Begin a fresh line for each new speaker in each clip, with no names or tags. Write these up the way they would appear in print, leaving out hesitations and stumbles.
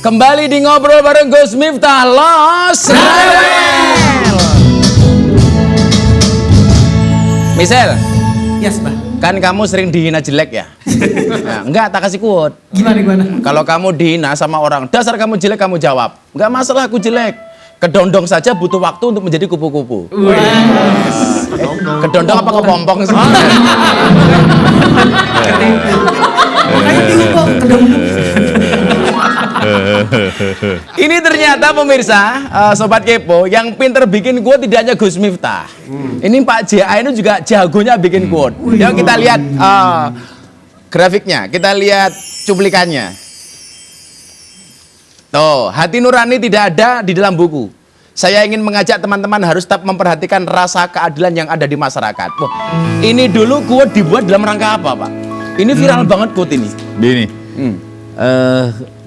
Kembali di ngobrol bareng Gus Miftah Los Rebel. Misel,
Yes, Mbak.
kan kamu sering dihina jelek ya? Nah, enggak, tak kasih quote.
Gimana?
Kalau kamu dihina sama orang, dasar kamu jelek, kamu jawab, enggak masalah aku jelek. Kedondong saja butuh waktu untuk menjadi kupu-kupu. Kedondong apa kepompong sih? Ini ternyata pemirsa, Sobat Kepo, yang pinter bikin quote tidak hanya Gus Miftah. Ini Pak JA ini juga jagonya bikin quote. Yuk kita lihat grafiknya, kita lihat cuplikannya. Tuh, hati nurani tidak ada di dalam buku. Saya ingin mengajak teman-teman harus tetap memperhatikan rasa keadilan yang ada di masyarakat. Wah, ini dulu quote dibuat dalam rangka apa, Pak? Ini viral banget quote ini.
Gini,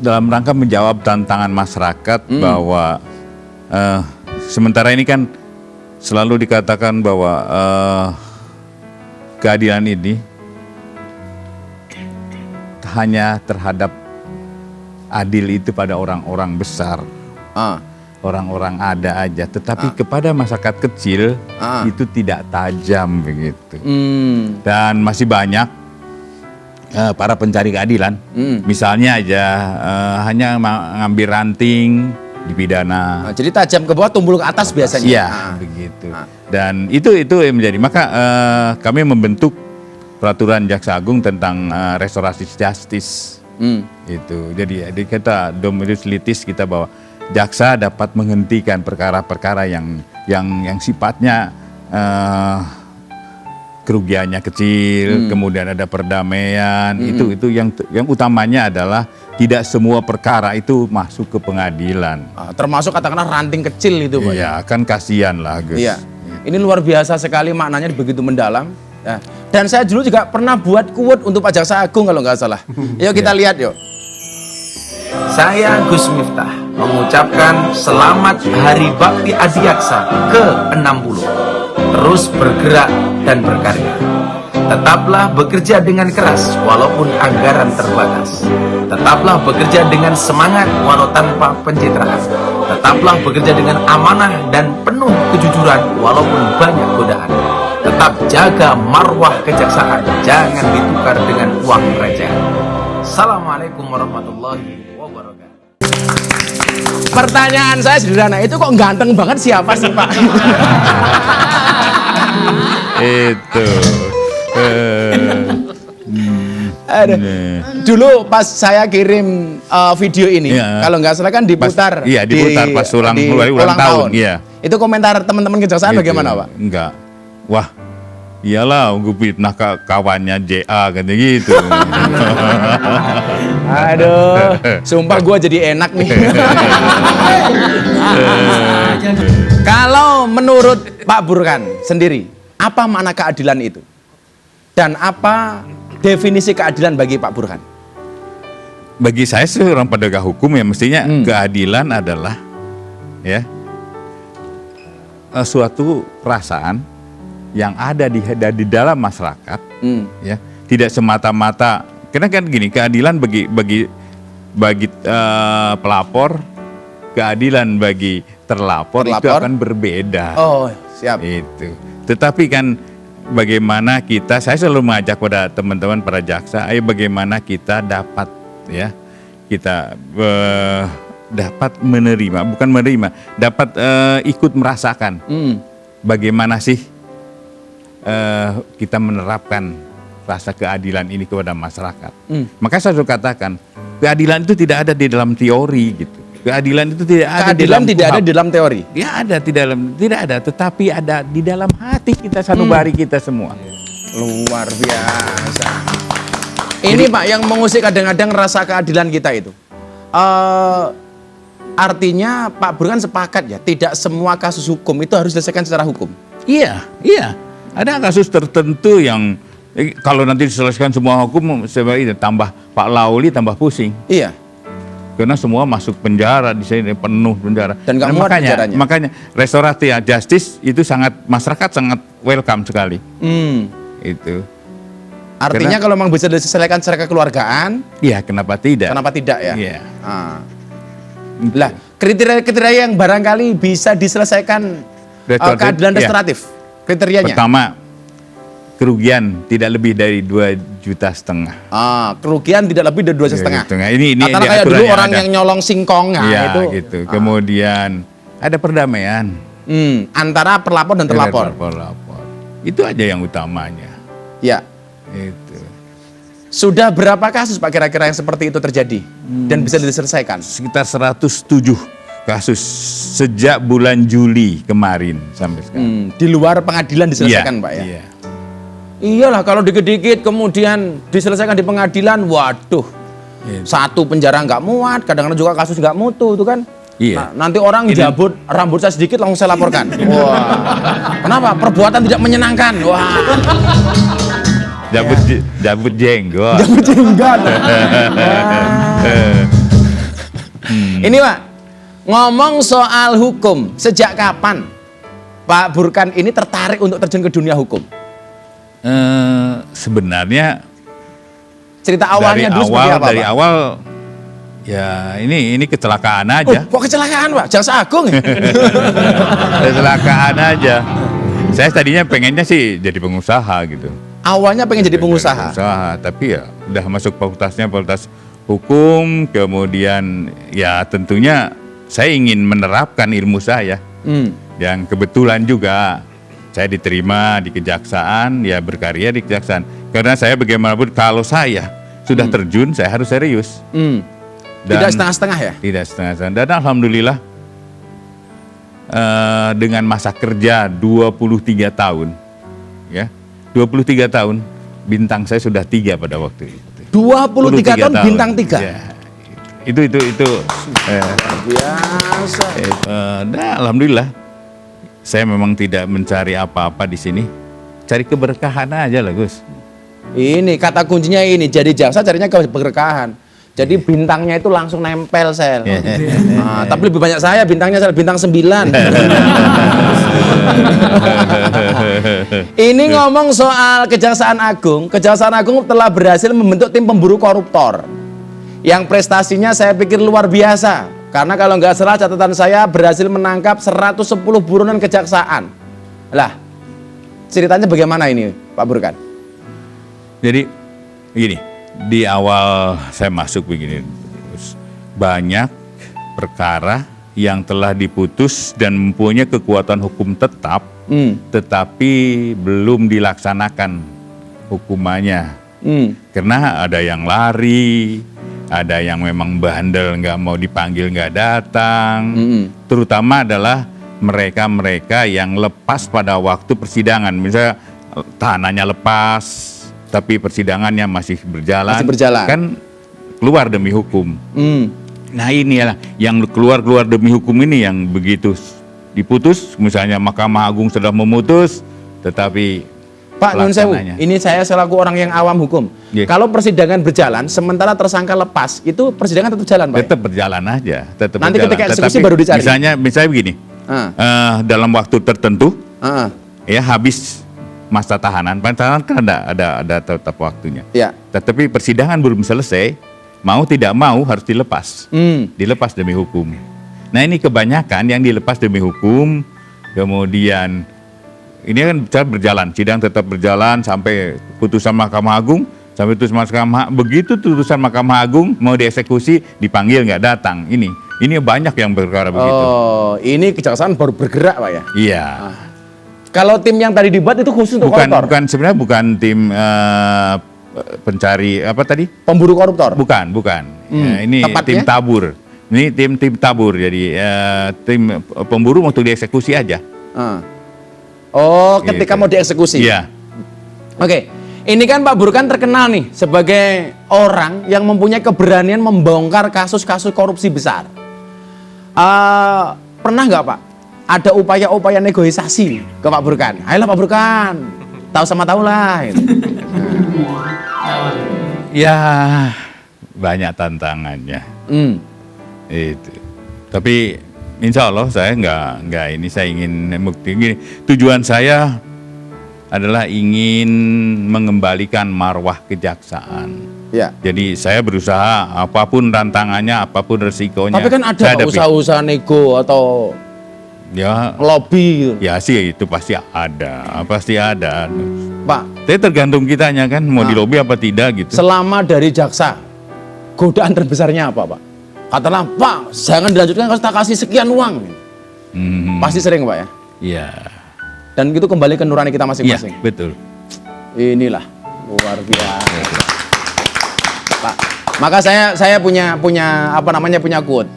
dalam rangka menjawab tantangan masyarakat bahwa sementara ini kan selalu dikatakan bahwa keadilan ini hanya terhadap adil itu pada orang-orang besar, orang-orang ada aja, tetapi kepada masyarakat kecil itu tidak tajam begitu. Dan masih banyak para pencari keadilan, misalnya aja hanya mengambil ranting dipidana.
Jadi tajam ke bawah, tumbul ke atas biasanya.
Iya, begitu. Dan itu yang menjadi. Maka kami membentuk peraturan Jaksa Agung tentang restoratif justice. Itu. Jadi kita dominus litis kita bahwa jaksa dapat menghentikan perkara-perkara yang sifatnya kerugiannya kecil, kemudian ada perdamaian. Itu yang utamanya adalah tidak semua perkara itu masuk ke pengadilan.
Termasuk katakanlah ranting kecil itu, Pak.
Iya, kan kasihan lah, Gus.
Iya. Ini luar biasa sekali, maknanya begitu mendalam. Ya. Dan saya dulu juga pernah buat quote untuk Pak Jaksa Agung kalau nggak salah. Yuk kita lihat yuk.
Saya Gus Miftah mengucapkan selamat Hari Bakti Adiaksa ke-60. Terus bergerak dan berkarya. Tetaplah bekerja dengan keras walaupun anggaran terbatas. Tetaplah bekerja dengan semangat walau tanpa pencitraan. Tetaplah bekerja dengan amanah dan penuh kejujuran walaupun banyak godaan. Tetap jaga marwah kejaksaan, jangan ditukar dengan uang recehan. Assalamualaikum warahmatullahi wabarakatuh.
Pertanyaan saya sederhana, itu kok ganteng banget siapa sih, Pak?
Itu.
Aduh. Dulu pas saya kirim video ini, kalau nggak salah kan diputar.
Diputar pas ulang tahun. Iya.
Itu komentar teman-teman kejaksaan gitu. Bagaimana, Pak?
Enggak. Wah, iyalah, gue fitnah kawannya JA kan gitu.
Aduh, sumpah gue jadi enak nih. Kalau menurut Pak Burhan sendiri, apa makna keadilan itu? Dan apa definisi keadilan bagi Pak Burhan?
Bagi saya seorang penegak hukum ya mestinya keadilan adalah ya suatu perasaan yang ada di dalam masyarakat, ya tidak semata-mata. Karena kan gini, keadilan bagi pelapor, keadilan bagi terlapor itu akan berbeda.
Oh, siap.
Itu. Tetapi kan bagaimana saya selalu mengajak pada teman-teman para jaksa, ayo bagaimana kita dapat dapat menerima, bukan menerima, dapat ikut merasakan bagaimana sih kita menerapkan rasa keadilan ini kepada masyarakat. Maka saya selalu katakan, keadilan itu tidak ada di dalam teori gitu. Keadilan itu tidak ada
di dalam teori.
Ya ada tidak ada, tetapi ada di dalam hati kita, sanubari kita semua.
Luar biasa. Ini Pak yang mengusik kadang-kadang rasa keadilan kita itu. Artinya Pak Burhan sepakat ya, tidak semua kasus hukum itu harus diselesaikan secara hukum.
Iya. Ada kasus tertentu yang kalau nanti diselesaikan semua hukum, sebenarnya tambah Pak Lauli tambah pusing.
Iya.
Karena semua masuk penjara di sini, penuh penjara.
Dan nggak muat penjaranya.
Makanya restoratif justice itu masyarakat sangat welcome sekali. Itu.
Artinya kalau memang bisa diselesaikan secara kekeluargaan,
iya, kenapa tidak?
Kenapa tidak ya?
Iya.
Lah, kriteria-kriteria yang barangkali bisa diselesaikan
Restoratif,
keadilan
iya.
restoratif. Kriterianya.
Pertama, kerugian tidak lebih dari 2,5 juta.
Kerugian tidak lebih dari 2,5 juta.
Ini
Karena
di
kayak
aturan
dulu
yang
orang
ada.
yang nyolong singkong,
Iya,
itu.
gitu. Kemudian ada perdamaian.
Antara pelapor dan terlapor.
Pelapor. Itu aja yang utamanya.
Ya.
Itu.
Sudah berapa kasus Pak kira-kira yang seperti itu terjadi dan bisa diselesaikan?
Sekitar 107 kasus sejak bulan Juli kemarin sampai sekarang.
Di luar pengadilan diselesaikan,
Iya,
Pak ya.
Iya.
Iyalah kalau dikit-dikit kemudian diselesaikan di pengadilan, waduh.
Iya.
Satu penjara nggak muat, kadang-kadang juga kasus nggak mutu itu kan.
Iya.
Nah, nanti orang jabut rambut saya sedikit langsung saya laporkan. Wah. Kenapa? Perbuatan tidak menyenangkan. Wah.
Jabut jenggot.
Jabut jenggot. Ini Pak, ngomong soal hukum, sejak kapan Pak Burkan ini tertarik untuk terjun ke dunia hukum?
Sebenarnya
Cerita awalnya dulu seperti apa,
dari
Pak?
awal ya ini kecelakaan
Oh,
aja.
kok kecelakaan, Pak? Jaksa Agung ya?
Kecelakaan aja. Saya tadinya pengennya sih jadi pengusaha gitu.
Awalnya pengen jadi pengusaha.
Tapi ya udah masuk fakultasnya fakultas hukum, kemudian ya tentunya saya ingin menerapkan ilmu saya. Yang kebetulan juga saya diterima di kejaksaan, ya berkarya di kejaksaan. Karena saya bagaimanapun kalau saya sudah terjun, saya harus serius.
Tidak setengah-setengah ya?
Tidak setengah-setengah. Dan alhamdulillah dengan masa kerja 23 tahun, ya 23 tahun, bintang saya sudah 3 pada waktu itu.
23 tahun bintang 3?
Ya, itu
Biasa.
nah, alhamdulillah saya memang tidak mencari apa-apa di sini, cari keberkahan aja lah Gus.
Ini kata kuncinya ini, jadi jaksa carinya keberkahan. Jadi bintangnya itu langsung nempel sel. Tapi lebih banyak saya bintangnya sel, bintang 9. Ini ngomong soal Kejaksaan Agung. Kejaksaan Agung telah berhasil membentuk tim pemburu koruptor. Yang prestasinya saya pikir luar biasa. Karena kalau nggak salah catatan saya berhasil menangkap 110 buronan kejaksaan. Lah, ceritanya bagaimana ini Pak Burkan?
Jadi begini, di awal saya masuk begini, banyak perkara yang telah diputus dan mempunyai kekuatan hukum tetap, tetapi belum dilaksanakan hukumannya. Karena ada yang lari, ada yang memang bandel nggak mau dipanggil nggak datang, terutama adalah mereka-mereka yang lepas pada waktu persidangan, misalnya tahanannya lepas tapi persidangannya masih berjalan, kan keluar demi hukum. Nah inilah yang keluar demi hukum ini yang begitu diputus, misalnya Mahkamah Agung sudah memutus, tetapi
Pak Nyun Sewu, ini saya selaku orang yang awam hukum. Kalau persidangan berjalan, sementara tersangka lepas, itu persidangan tetap jalan, Pak?
Tetap berjalan aja.
Nanti ketika eksekusi baru dicari.
Misalnya begini, dalam waktu tertentu, ya habis masa tahanan kan ada tetap waktunya.
Ya.
Tetapi persidangan belum selesai, mau tidak mau harus dilepas. Dilepas demi hukum. Nah ini kebanyakan yang dilepas demi hukum, kemudian ini kan berjalan, sidang tetap berjalan sampai putusan Mahkamah Agung, sampai putusan begitu putusan Mahkamah Agung mau dieksekusi dipanggil nggak datang. Ini banyak yang perkara begitu.
Oh, ini kejaksaan baru bergerak, Pak ya?
Iya.
Kalau tim yang tadi dibuat itu khusus untuk koruptor?
Sebenarnya bukan tim pencari apa tadi?
Pemburu koruptor?
Bukan. Ya, ini
tepatnya?
tim tabur. Ini tim tabur. Jadi tim pemburu untuk dieksekusi aja.
Oh, ketika mau dieksekusi?
Iya.
Oke, ini kan Pak Burkan terkenal nih sebagai orang yang mempunyai keberanian membongkar kasus-kasus korupsi besar. Pernah nggak Pak? Ada upaya-upaya negosiasi ke Pak Burkan? Ayolah Pak Burkan, tahu sama tahu lah. Gitu.
Ya banyak tantangannya. Itu. Tapi insya Allah saya nggak ini, saya ingin bukti gini. Tujuan saya adalah ingin mengembalikan marwah kejaksaan.
Ya.
Jadi saya berusaha apapun tantangannya, apapun resikonya.
Tapi kan ada
saya
Pak,
hadapi.
usaha-usaha nego atau
Ya,
lobby gitu.
ya sih itu pasti ada, pasti ada.
Pak,
Tapi tergantung kitanya kan mau dilobi apa tidak gitu.
selama dari jaksa, godaan terbesarnya apa Pak? Katakanlah, Pak, jangan dilanjutkan, kita kasih sekian uang.
Hmm,
Pasti sering Pak ya?
Iya,
Dan itu kembali ke nurani kita
iya
masing-masing.
betul.
Inilah luar biasa. Pak, maka saya punya punya quote.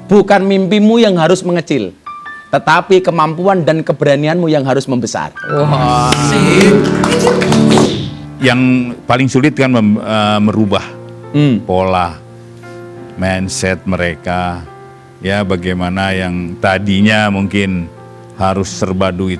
Bukan mimpimu yang harus mengecil, tetapi kemampuan dan keberanianmu yang harus membesar. Wah.
Yang paling sulit kan merubah pola mindset mereka. Ya bagaimana yang tadinya mungkin harus serba duit.